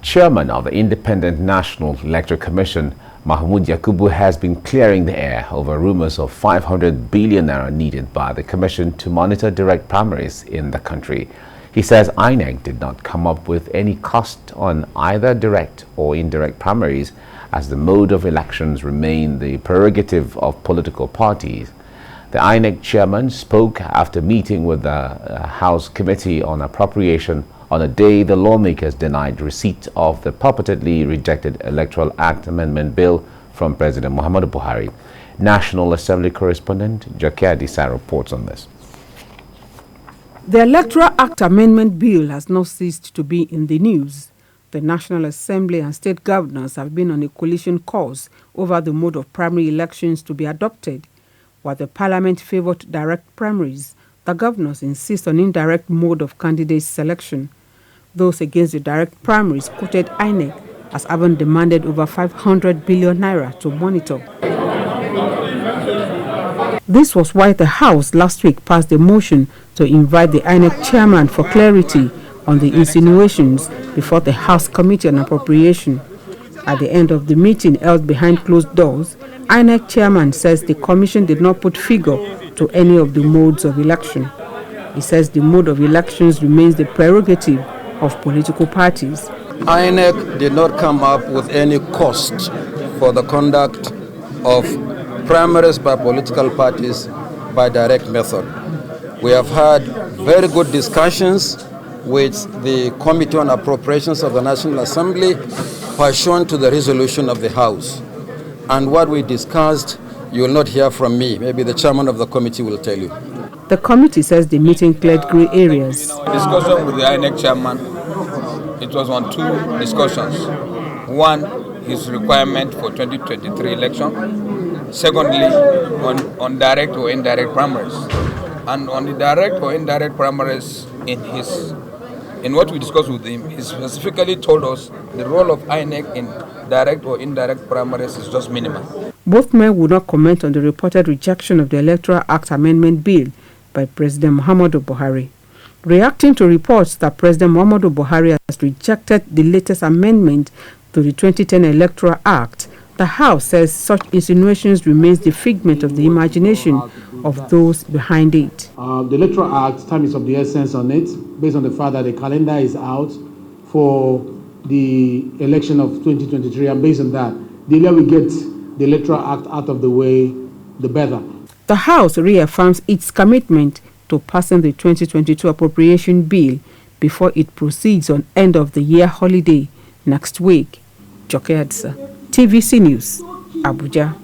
Chairman of the Independent National Electoral Commission, Mahmood Yakubu, has been clearing the air over rumors of 500 billion naira needed by the Commission to monitor direct primaries in the country. He says INEC did not come up with any cost on either direct or indirect primaries, as the mode of elections remain the prerogative of political parties. The INEC chairman spoke after meeting with the House Committee on Appropriation on a day the lawmakers denied receipt of the purportedly rejected Electoral Act Amendment Bill from President Muhammadu Buhari. National Assembly correspondent Jokia Adisa reports on this. The Electoral Act Amendment Bill has not ceased to be in the news. The National Assembly and state governors have been on a collision course over the mode of primary elections to be adopted. While the Parliament favoured direct primaries, the governors insist on indirect mode of candidate selection. Those against the direct primaries quoted INEC as having demanded over 500 billion naira to monitor. This was why the House last week passed a motion to invite the INEC chairman for clarity on the insinuations before the House Committee on Appropriation. At the end of the meeting held behind closed doors, INEC chairman says the commission did not put figure to any of the modes of election. He says the mode of elections remains the prerogative of political parties. INEC did not come up with any cost for the conduct of primaries by political parties by direct method. We have had very good discussions with the Committee on Appropriations of the National Assembly pursuant to the resolution of the House. And what we discussed, you will not hear from me. Maybe the chairman of the committee will tell you. The committee says the meeting cleared grey areas. Discussion with the INEC chairman, it was on two discussions. One, his requirement for 2023 election. Secondly, on direct or indirect primaries. And on the direct or indirect primaries, in what we discussed with him, he specifically told us the role of INEC in direct or indirect primaries is just minimal. Both men would not comment on the reported rejection of the Electoral Act Amendment Bill by President Muhammadu Buhari. Reacting to reports that President Muhammadu Buhari has rejected the latest amendment to the 2010 Electoral Act, the House says such insinuations remains the figment of the imagination of those behind it. The Electoral Act, time is of the essence on it, based on the fact that the calendar is out for the election of 2023, and based on that, the earlier we get the Electoral Act out of the way, the better. The House reaffirms its commitment to passing the 2022 appropriation bill before it proceeds on end-of-the-year holiday next week. Jokia Adisa, TVC News, Abuja.